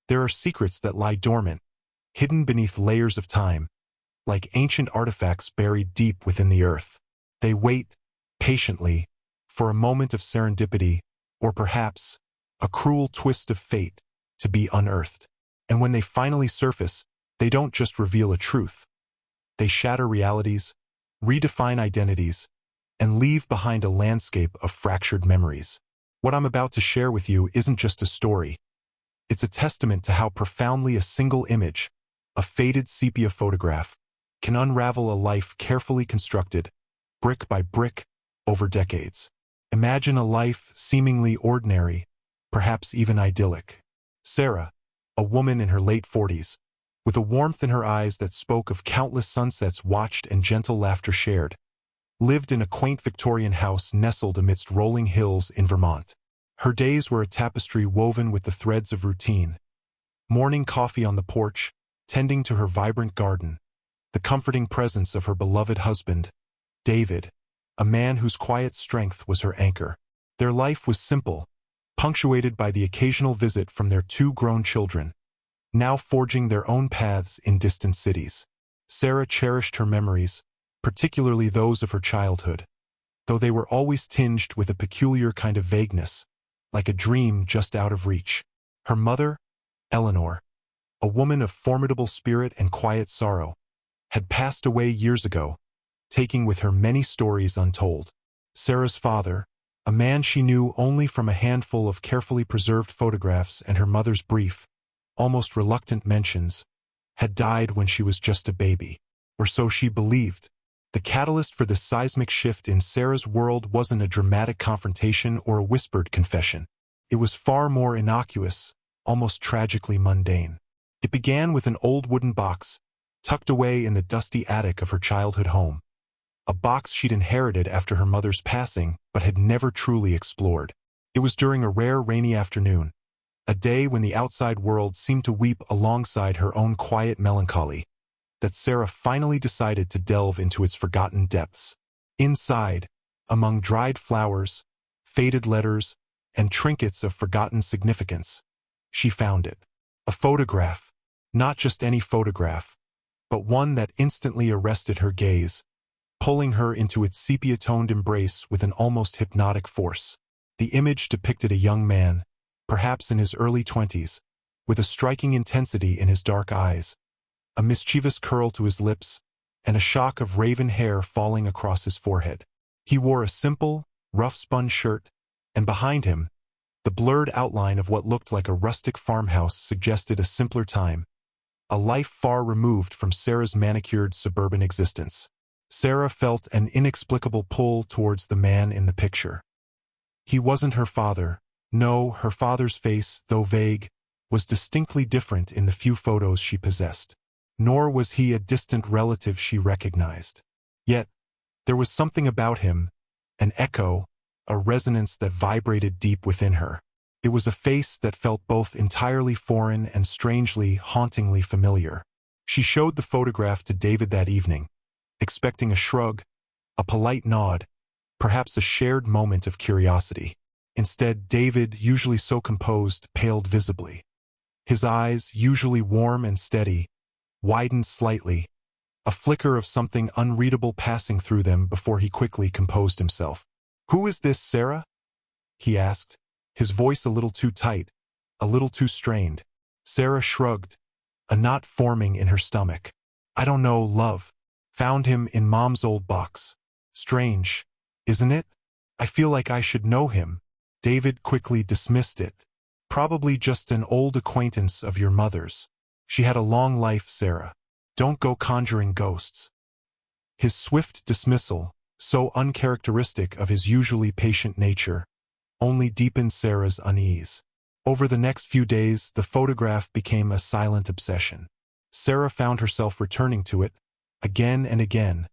There are secrets that lie dormant, hidden beneath layers of time, like ancient artifacts buried deep within the earth. They wait, patiently, for a moment of serendipity, or perhaps a cruel twist of fate, to be unearthed. And when they finally surface, they don't just reveal a truth. They shatter realities, redefine identities, and leave behind a landscape of fractured memories. What I'm about to share with you isn't just a story. It's a testament to how profoundly a single image, a faded sepia photograph, can unravel a life carefully constructed, brick by brick, over decades. Imagine a life seemingly ordinary, perhaps even idyllic. Sarah, a woman in her late 40s, with a warmth in her eyes that spoke of countless sunsets watched and gentle laughter shared, lived in a quaint Victorian house nestled amidst rolling hills in Vermont. Her days were a tapestry woven with the threads of routine. Morning coffee on the porch, tending to her vibrant garden, the comforting presence of her beloved husband, David, a man whose quiet strength was her anchor. Their life was simple, punctuated by the occasional visit from their 2 grown children, now forging their own paths in distant cities. Sarah cherished her memories, particularly those of her childhood, though they were always tinged with a peculiar kind of vagueness, like a dream just out of reach. Her mother, Eleanor, a woman of formidable spirit and quiet sorrow, had passed away years ago, taking with her many stories untold. Sarah's father, a man she knew only from a handful of carefully preserved photographs and her mother's brief, almost reluctant mentions, had died when she was just a baby. Or so she believed. The catalyst for this seismic shift in Sarah's world wasn't a dramatic confrontation or a whispered confession. It was far more innocuous, almost tragically mundane. It began with an old wooden box, tucked away in the dusty attic of her childhood home. A box she'd inherited after her mother's passing, but had never truly explored. It was during a rare rainy afternoon, a day when the outside world seemed to weep alongside her own quiet melancholy, that Sarah finally decided to delve into its forgotten depths. Inside, among dried flowers, faded letters, and trinkets of forgotten significance, she found it. A photograph, not just any photograph, but one that instantly arrested her gaze, pulling her into its sepia-toned embrace with an almost hypnotic force. The image depicted a young man, perhaps in his early 20s, with a striking intensity in his dark eyes, a mischievous curl to his lips, and a shock of raven hair falling across his forehead. He wore a simple, rough-spun shirt, and behind him, the blurred outline of what looked like a rustic farmhouse suggested a simpler time, a life far removed from Sarah's manicured suburban existence. Sarah felt an inexplicable pull towards the man in the picture. He wasn't her father. No, her father's face, though vague, was distinctly different in the few photos she possessed. Nor was he a distant relative she recognized. Yet, there was something about him, an echo, a resonance that vibrated deep within her. It was a face that felt both entirely foreign and strangely, hauntingly familiar. She showed the photograph to David that evening, expecting a shrug, a polite nod, perhaps a shared moment of curiosity. Instead, David, usually so composed, paled visibly. His eyes, usually warm and steady, widened slightly, a flicker of something unreadable passing through them before he quickly composed himself. "Who is this, Sarah?" he asked, his voice a little too tight, a little too strained. Sarah shrugged, a knot forming in her stomach. "I don't know, love. Found him in Mom's old box. Strange, isn't it? I feel like I should know him." David quickly dismissed it. "Probably just an old acquaintance of your mother's. She had a long life, Sarah. Don't go conjuring ghosts." His swift dismissal, so uncharacteristic of his usually patient nature, only deepened Sarah's unease. Over the next few days, the photograph became a silent obsession. Sarah found herself returning to it, again and again,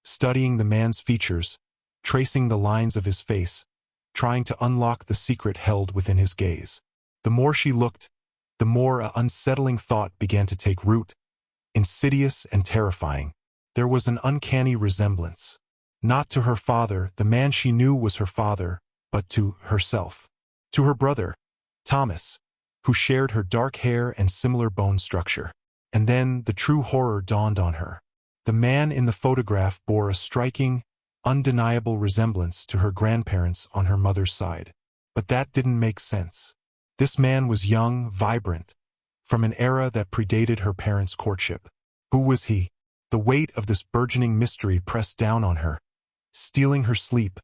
studying the man's features, tracing the lines of his face, trying to unlock the secret held within his gaze. The more she looked, the more an unsettling thought began to take root, insidious and terrifying. There was an uncanny resemblance. Not to her father, the man she knew was her father, but to herself. To her brother, Thomas, who shared her dark hair and similar bone structure. And then the true horror dawned on her. The man in the photograph bore a striking, undeniable resemblance to her grandparents on her mother's side. But that didn't make sense. This man was young, vibrant, from an era that predated her parents' courtship. Who was he? The weight of this burgeoning mystery pressed down on her, stealing her sleep,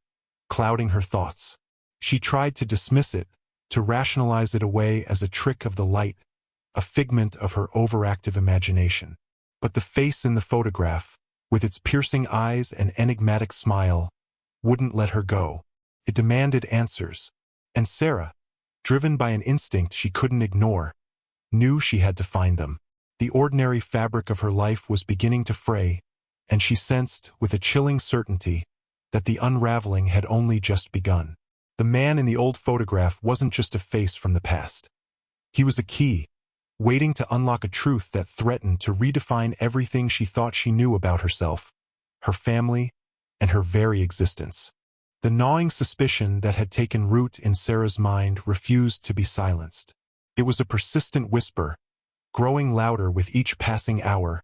clouding her thoughts. She tried to dismiss it, to rationalize it away as a trick of the light, a figment of her overactive imagination. But the face in the photograph, with its piercing eyes and enigmatic smile, wouldn't let her go. It demanded answers. And Sarah, driven by an instinct she couldn't ignore, knew she had to find them. The ordinary fabric of her life was beginning to fray, and she sensed, with a chilling certainty, that the unraveling had only just begun. The man in the old photograph wasn't just a face from the past. He was a key, waiting to unlock a truth that threatened to redefine everything she thought she knew about herself, her family, and her very existence. The gnawing suspicion that had taken root in Sarah's mind refused to be silenced. It was a persistent whisper, growing louder with each passing hour,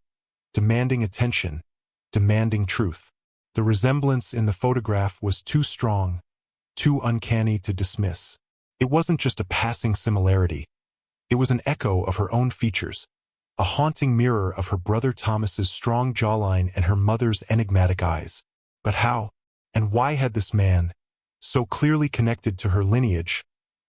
demanding attention, demanding truth. The resemblance in the photograph was too strong, too uncanny to dismiss. It wasn't just a passing similarity. It was an echo of her own features, a haunting mirror of her brother Thomas's strong jawline and her mother's enigmatic eyes. But how, and why had this man, so clearly connected to her lineage,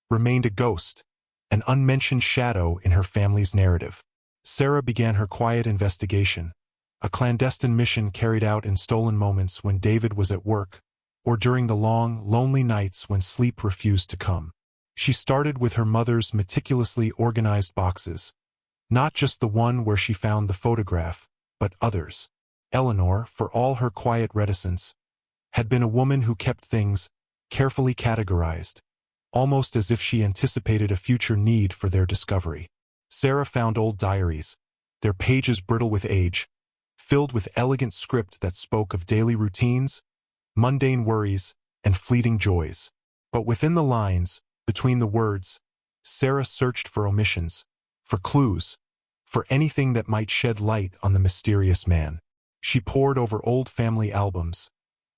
remained a ghost, an unmentioned shadow in her family's narrative? Sarah began her quiet investigation, a clandestine mission carried out in stolen moments when David was at work, or during the long, lonely nights when sleep refused to come. She started with her mother's meticulously organized boxes, not just the one where she found the photograph, but others. Eleanor, for all her quiet reticence, had been a woman who kept things carefully categorized, almost as if she anticipated a future need for their discovery. Sarah found old diaries, their pages brittle with age, filled with elegant script that spoke of daily routines, mundane worries, and fleeting joys. But within the lines, between the words, Sarah searched for omissions, for clues, for anything that might shed light on the mysterious man. She pored over old family albums,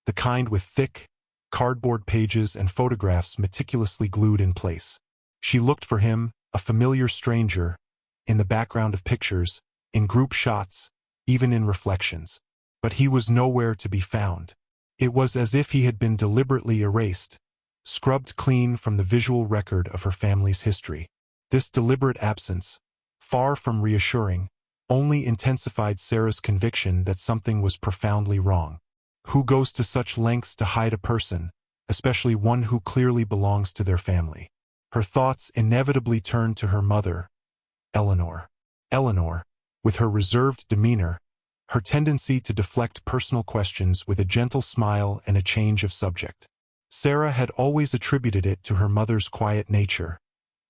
the kind with thick, cardboard pages and photographs meticulously glued in place. She looked for him, a familiar stranger, in the background of pictures, in group shots, even in reflections. But he was nowhere to be found. It was as if he had been deliberately erased, scrubbed clean from the visual record of her family's history. This deliberate absence, far from reassuring, only intensified Sarah's conviction that something was profoundly wrong. Who goes to such lengths to hide a person, especially one who clearly belongs to their family? Her thoughts inevitably turned to her mother, Eleanor. Eleanor, with her reserved demeanor, her tendency to deflect personal questions with a gentle smile and a change of subject. Sarah had always attributed it to her mother's quiet nature,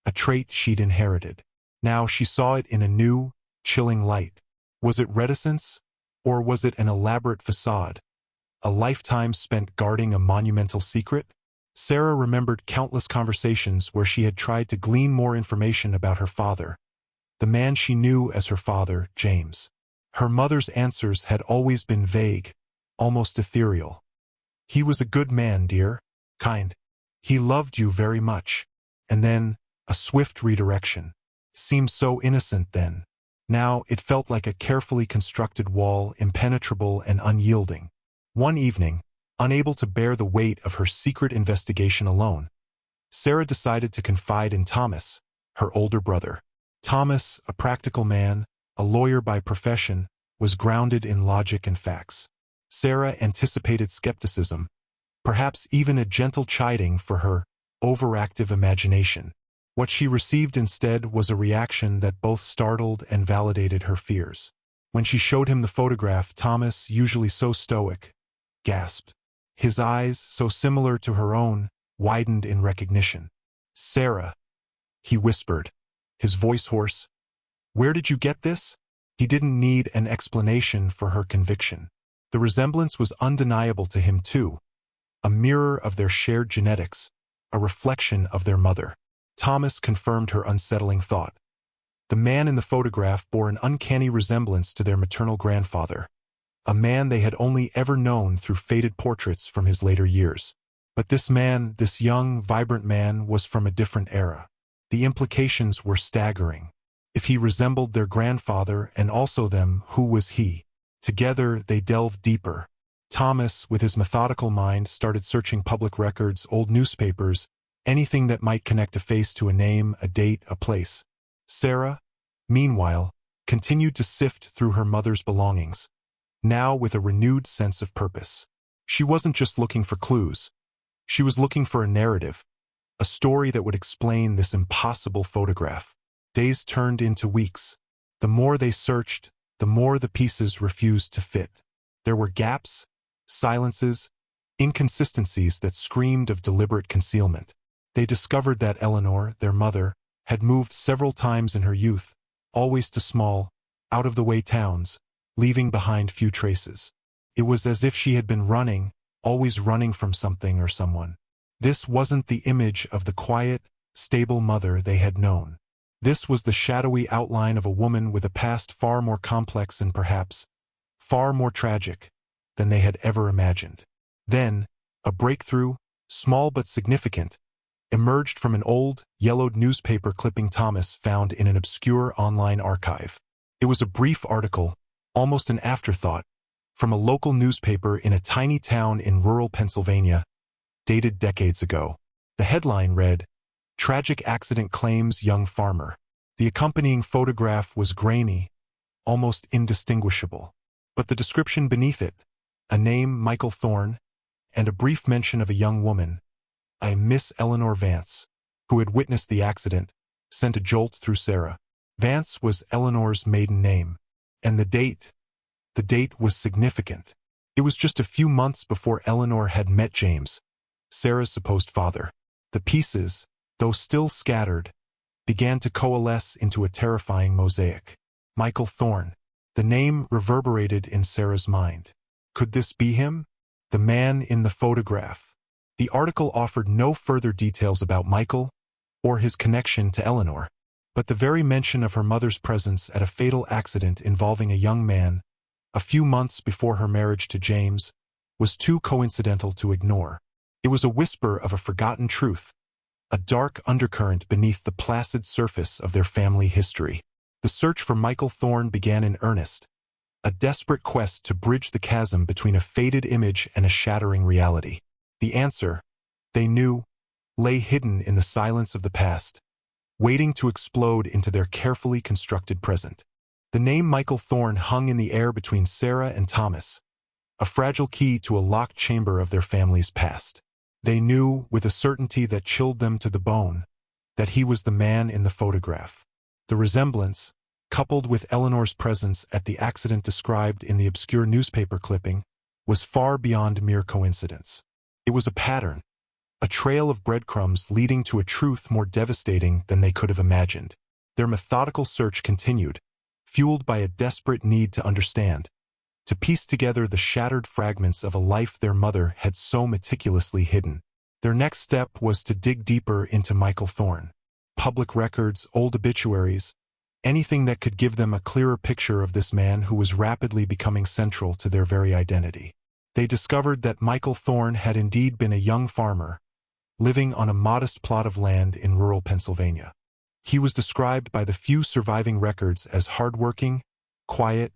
a trait she'd inherited. Now she saw it in a new, chilling light. Was it reticence, or was it an elaborate facade, a lifetime spent guarding a monumental secret? Sarah remembered countless conversations where she had tried to glean more information about her father, the man she knew as her father, James. Her mother's answers had always been vague, almost ethereal. He was a good man, dear. Kind. He loved you very much. And then, a swift redirection. Seemed so innocent then. Now it felt like a carefully constructed wall, impenetrable and unyielding. One evening, unable to bear the weight of her secret investigation alone, Sarah decided to confide in Thomas, her older brother. Thomas, a practical man, a lawyer by profession, was grounded in logic and facts. Sarah anticipated skepticism, perhaps even a gentle chiding for her overactive imagination. What she received instead was a reaction that both startled and validated her fears. When she showed him the photograph, Thomas, usually so stoic, gasped. His eyes, so similar to her own, widened in recognition. "Sarah," he whispered, his voice hoarse. "Where did you get this?" He didn't need an explanation for her conviction. The resemblance was undeniable to him too, a mirror of their shared genetics, a reflection of their mother. Thomas confirmed her unsettling thought. The man in the photograph bore an uncanny resemblance to their maternal grandfather, a man they had only ever known through faded portraits from his later years. But this man, this young, vibrant man, was from a different era. The implications were staggering. If he resembled their grandfather and also them, who was he? Together, they delved deeper. Thomas, with his methodical mind, started searching public records, old newspapers, anything that might connect a face to a name, a date, a place. Sarah, meanwhile, continued to sift through her mother's belongings, now with a renewed sense of purpose. She wasn't just looking for clues. She was looking for a narrative, a story that would explain this impossible photograph. Days turned into weeks. The more they searched, the more the pieces refused to fit. There were gaps, silences, inconsistencies that screamed of deliberate concealment. They discovered that Eleanor, their mother, had moved several times in her youth, always to small, out-of-the-way towns, leaving behind few traces. It was as if she had been running, always running from something or someone. This wasn't the image of the quiet, stable mother they had known. This was the shadowy outline of a woman with a past far more complex and perhaps far more tragic than they had ever imagined. Then, a breakthrough, small but significant, emerged from an old, yellowed newspaper clipping Thomas found in an obscure online archive. It was a brief article, almost an afterthought, from a local newspaper in a tiny town in rural Pennsylvania, dated decades ago. The headline read, "Tragic Accident Claims Young Farmer." The accompanying photograph was grainy, almost indistinguishable. But the description beneath it, a name, Michael Thorne, and a brief mention of a young woman, a Miss Eleanor Vance, who had witnessed the accident, sent a jolt through Sarah. Vance was Eleanor's maiden name, and the date was significant. It was just a few months before Eleanor had met James, Sarah's supposed father. The pieces, though still scattered, began to coalesce into a terrifying mosaic. Michael Thorne. The name reverberated in Sarah's mind. Could this be him? The man in the photograph. The article offered no further details about Michael or his connection to Eleanor, but the very mention of her mother's presence at a fatal accident involving a young man, a few months before her marriage to James, was too coincidental to ignore. It was a whisper of a forgotten truth, a dark undercurrent beneath the placid surface of their family history. The search for Michael Thorne began in earnest, a desperate quest to bridge the chasm between a faded image and a shattering reality. The answer, they knew, lay hidden in the silence of the past, waiting to explode into their carefully constructed present. The name Michael Thorne hung in the air between Sarah and Thomas, a fragile key to a locked chamber of their family's past. They knew, with a certainty that chilled them to the bone, that he was the man in the photograph. The resemblance, coupled with Eleanor's presence at the accident described in the obscure newspaper clipping, was far beyond mere coincidence. It was a pattern, a trail of breadcrumbs leading to a truth more devastating than they could have imagined. Their methodical search continued, fueled by a desperate need to understand, to piece together the shattered fragments of a life their mother had so meticulously hidden. Their next step was to dig deeper into Michael Thorne. Public records, old obituaries, anything that could give them a clearer picture of this man who was rapidly becoming central to their very identity. They discovered that Michael Thorne had indeed been a young farmer, living on a modest plot of land in rural Pennsylvania. He was described by the few surviving records as hardworking, quiet,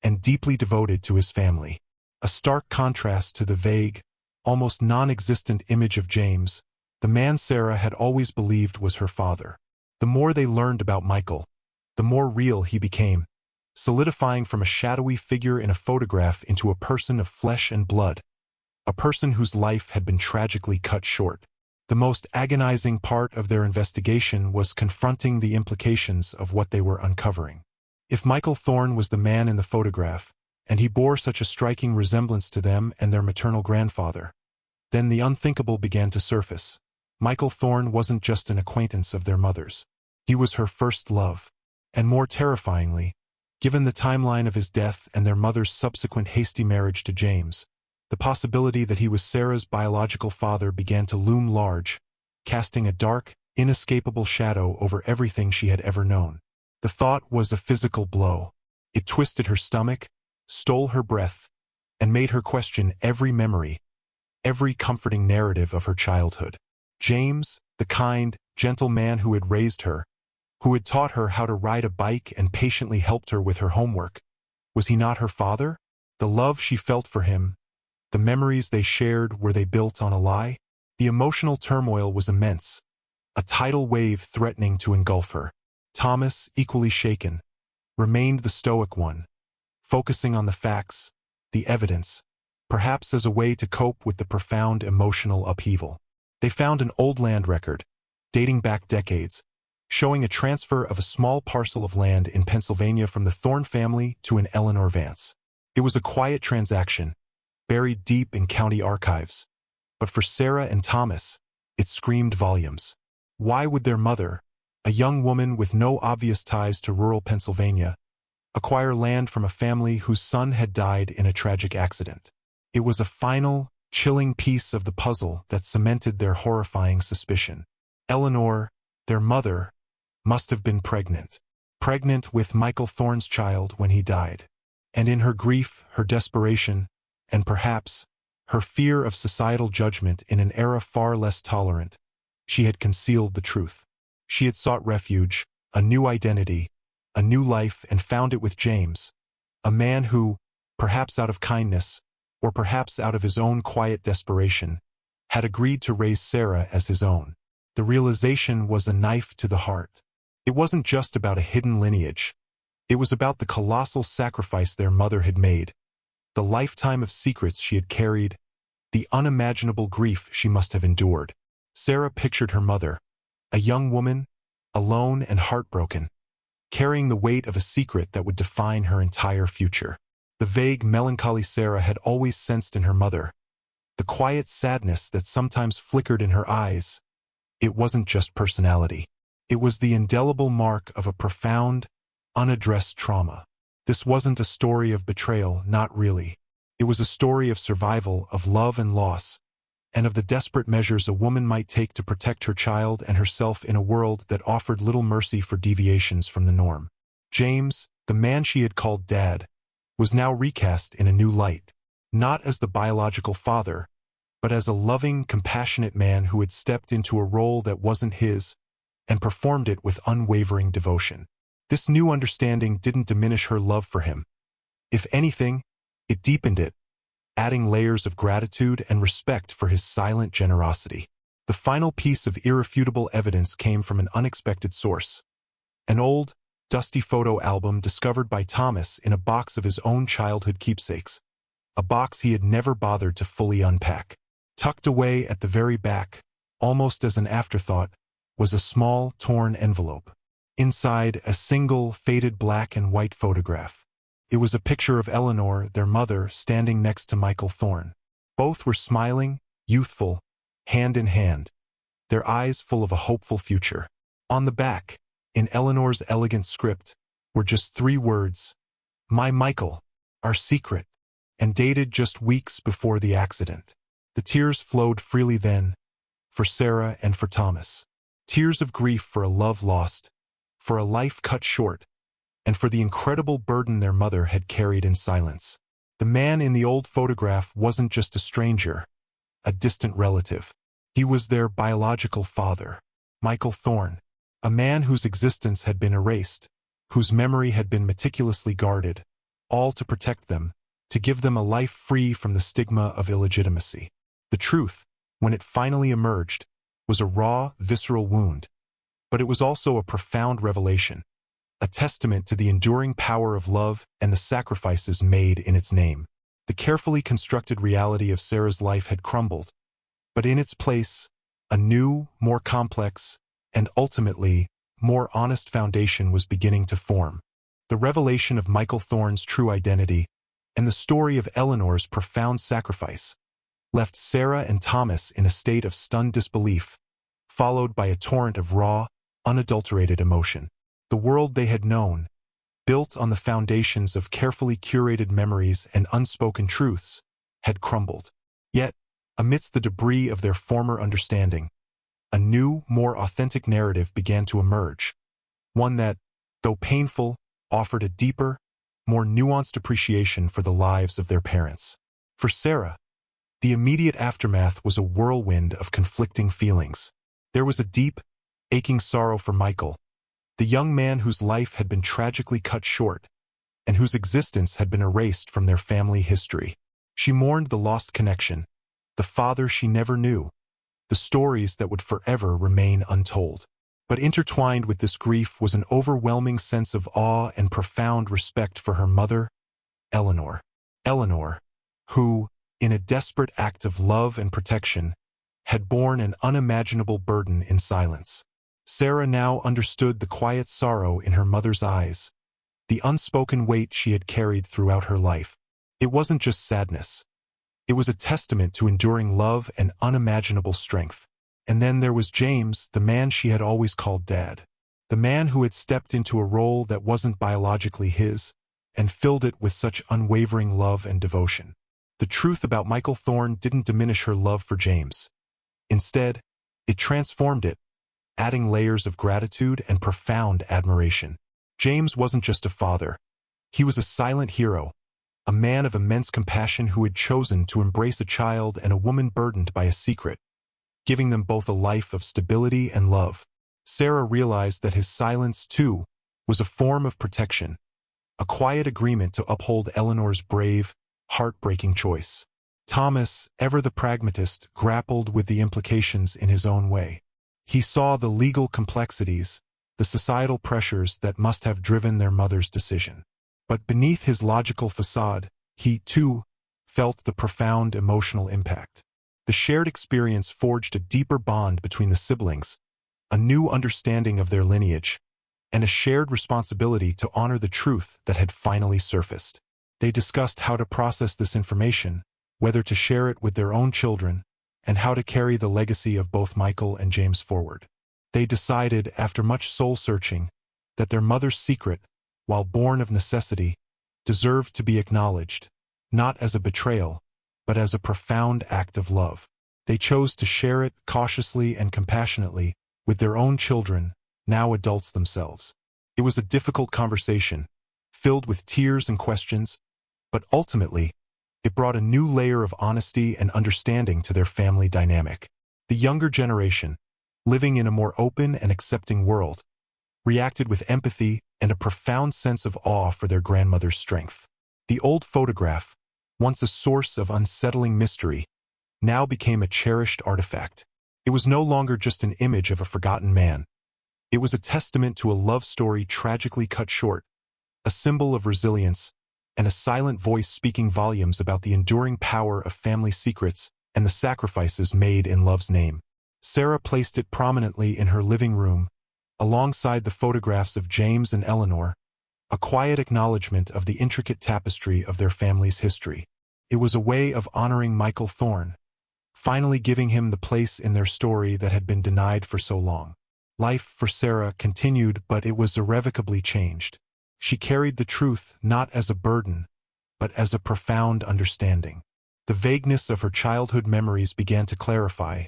and deeply devoted to his family, a stark contrast to the vague, almost non-existent image of James, the man Sarah had always believed was her father. The more they learned about Michael, the more real he became, solidifying from a shadowy figure in a photograph into a person of flesh and blood, a person whose life had been tragically cut short. The most agonizing part of their investigation was confronting the implications of what they were uncovering. If Michael Thorne was the man in the photograph, and he bore such a striking resemblance to them and their maternal grandfather, then the unthinkable began to surface. Michael Thorne wasn't just an acquaintance of their mother's. He was her first love. And more terrifyingly, given the timeline of his death and their mother's subsequent hasty marriage to James, the possibility that he was Sarah's biological father began to loom large, casting a dark, inescapable shadow over everything she had ever known. The thought was a physical blow. It twisted her stomach, stole her breath, and made her question every memory, every comforting narrative of her childhood. James, the kind, gentle man who had raised her, who had taught her how to ride a bike and patiently helped her with her homework, was he not her father? The love she felt for him, the memories they shared, were they built on a lie? The emotional turmoil was immense, a tidal wave threatening to engulf her. Thomas, equally shaken, remained the stoic one, focusing on the facts, the evidence, perhaps as a way to cope with the profound emotional upheaval. They found an old land record, dating back decades, showing a transfer of a small parcel of land in Pennsylvania from the Thorne family to an Eleanor Vance. It was a quiet transaction, buried deep in county archives. But for Sarah and Thomas, it screamed volumes. Why would their mother, a young woman with no obvious ties to rural Pennsylvania, acquire land from a family whose son had died in a tragic accident? It was a final, chilling piece of the puzzle that cemented their horrifying suspicion. Eleanor, their mother, must have been pregnant with Michael Thorne's child when he died. And in her grief, her desperation, and perhaps her fear of societal judgment in an era far less tolerant, she had concealed the truth. She had sought refuge, a new identity, a new life, and found it with James, a man who, perhaps out of kindness, or perhaps out of his own quiet desperation, had agreed to raise Sarah as his own. The realization was a knife to the heart. It wasn't just about a hidden lineage. It was about the colossal sacrifice their mother had made, the lifetime of secrets she had carried, the unimaginable grief she must have endured. Sarah pictured her mother, a young woman, alone and heartbroken, carrying the weight of a secret that would define her entire future. The vague melancholy Sarah had always sensed in her mother, the quiet sadness that sometimes flickered in her eyes. It wasn't just personality. It was the indelible mark of a profound, unaddressed trauma. This wasn't a story of betrayal, not really. It was a story of survival, of love and loss, and of the desperate measures a woman might take to protect her child and herself in a world that offered little mercy for deviations from the norm. James, the man she had called Dad, was now recast in a new light, not as the biological father, but as a loving, compassionate man who had stepped into a role that wasn't his and performed it with unwavering devotion. This new understanding didn't diminish her love for him. If anything, it deepened it, adding layers of gratitude and respect for his silent generosity. The final piece of irrefutable evidence came from an unexpected source. An old, dusty photo album discovered by Thomas in a box of his own childhood keepsakes, a box he had never bothered to fully unpack. Tucked away at the very back, almost as an afterthought, was a small, torn envelope. Inside, a single, faded black and white photograph. It was a picture of Eleanor, their mother, standing next to Michael Thorne. Both were smiling, youthful, hand in hand, their eyes full of a hopeful future. On the back, in Eleanor's elegant script, were just 3 words: "My Michael, our secret," and dated just weeks before the accident. The tears flowed freely then, for Sarah and for Thomas. Tears of grief for a love lost, for a life cut short, and for the incredible burden their mother had carried in silence. The man in the old photograph wasn't just a stranger, a distant relative. He was their biological father, Michael Thorne, a man whose existence had been erased, whose memory had been meticulously guarded, all to protect them, to give them a life free from the stigma of illegitimacy. The truth, when it finally emerged, was a raw, visceral wound, but it was also a profound revelation, a testament to the enduring power of love and the sacrifices made in its name. The carefully constructed reality of Sarah's life had crumbled, but in its place, a new, more complex, and ultimately, more honest foundation was beginning to form. The revelation of Michael Thorne's true identity and the story of Eleanor's profound sacrifice left Sarah and Thomas in a state of stunned disbelief, followed by a torrent of raw, unadulterated emotion. The world they had known, built on the foundations of carefully curated memories and unspoken truths, had crumbled. Yet, amidst the debris of their former understanding, a new, more authentic narrative began to emerge, one that, though painful, offered a deeper, more nuanced appreciation for the lives of their parents. For Sarah, the immediate aftermath was a whirlwind of conflicting feelings. There was a deep, aching sorrow for Michael, the young man whose life had been tragically cut short, and whose existence had been erased from their family history. She mourned the lost connection, the father she never knew, the stories that would forever remain untold. But intertwined with this grief was an overwhelming sense of awe and profound respect for her mother, Eleanor. Eleanor, who, in a desperate act of love and protection, had borne an unimaginable burden in silence. Sarah now understood the quiet sorrow in her mother's eyes, the unspoken weight she had carried throughout her life. It wasn't just sadness. It was a testament to enduring love and unimaginable strength. And then there was James, the man she had always called Dad. The man who had stepped into a role that wasn't biologically his, and filled it with such unwavering love and devotion. The truth about Michael Thorne didn't diminish her love for James. Instead, it transformed it, adding layers of gratitude and profound admiration. James wasn't just a father. He was a silent hero, a man of immense compassion who had chosen to embrace a child and a woman burdened by a secret, giving them both a life of stability and love. Sarah realized that his silence, too, was a form of protection, a quiet agreement to uphold Eleanor's brave, heartbreaking choice. Thomas, ever the pragmatist, grappled with the implications in his own way. He saw the legal complexities, the societal pressures that must have driven their mother's decision. But beneath his logical facade, he, too, felt the profound emotional impact. The shared experience forged a deeper bond between the siblings, a new understanding of their lineage, and a shared responsibility to honor the truth that had finally surfaced. They discussed how to process this information, whether to share it with their own children, and how to carry the legacy of both Michael and James forward. They decided, after much soul-searching, that their mother's secret, while born of necessity, deserved to be acknowledged, not as a betrayal, but as a profound act of love. They chose to share it cautiously and compassionately with their own children, now adults themselves. It was a difficult conversation, filled with tears and questions, but ultimately, it brought a new layer of honesty and understanding to their family dynamic. The younger generation, living in a more open and accepting world, reacted with empathy and a profound sense of awe for their grandmother's strength. The old photograph, once a source of unsettling mystery, now became a cherished artifact. It was no longer just an image of a forgotten man. It was a testament to a love story tragically cut short, a symbol of resilience, and a silent voice speaking volumes about the enduring power of family secrets and the sacrifices made in love's name. Sarah placed it prominently in her living room, alongside the photographs of James and Eleanor, a quiet acknowledgement of the intricate tapestry of their family's history. It was a way of honoring Michael Thorne, finally giving him the place in their story that had been denied for so long. Life for Sarah continued, but it was irrevocably changed. She carried the truth not as a burden, but as a profound understanding. The vagueness of her childhood memories began to clarify,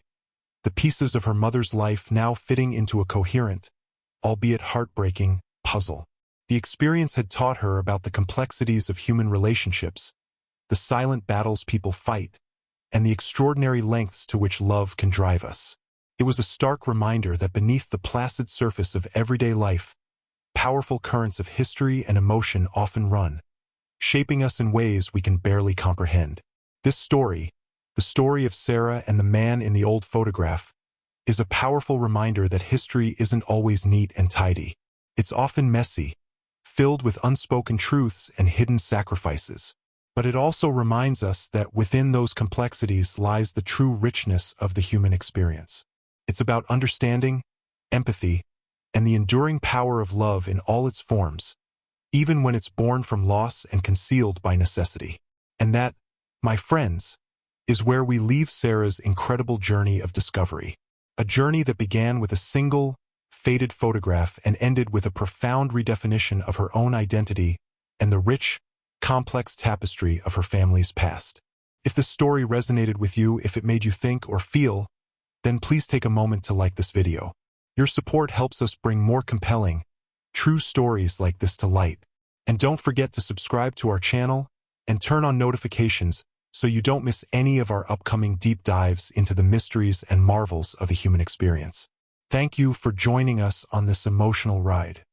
the pieces of her mother's life now fitting into a coherent, albeit heartbreaking, puzzle. The experience had taught her about the complexities of human relationships, the silent battles people fight, and the extraordinary lengths to which love can drive us. It was a stark reminder that beneath the placid surface of everyday life, powerful currents of history and emotion often run, shaping us in ways we can barely comprehend. This story, the story of Sarah and the man in the old photograph, is a powerful reminder that history isn't always neat and tidy. It's often messy, filled with unspoken truths and hidden sacrifices. But it also reminds us that within those complexities lies the true richness of the human experience. It's about understanding, empathy, and the enduring power of love in all its forms, even when it's born from loss and concealed by necessity. And that, my friends, is where we leave Sarah's incredible journey of discovery. A journey that began with a single, faded photograph and ended with a profound redefinition of her own identity and the rich, complex tapestry of her family's past. If this story resonated with you, if it made you think or feel, then please take a moment to like this video. Your support helps us bring more compelling, true stories like this to light. And don't forget to subscribe to our channel and turn on notifications so you don't miss any of our upcoming deep dives into the mysteries and marvels of the human experience. Thank you for joining us on this emotional ride.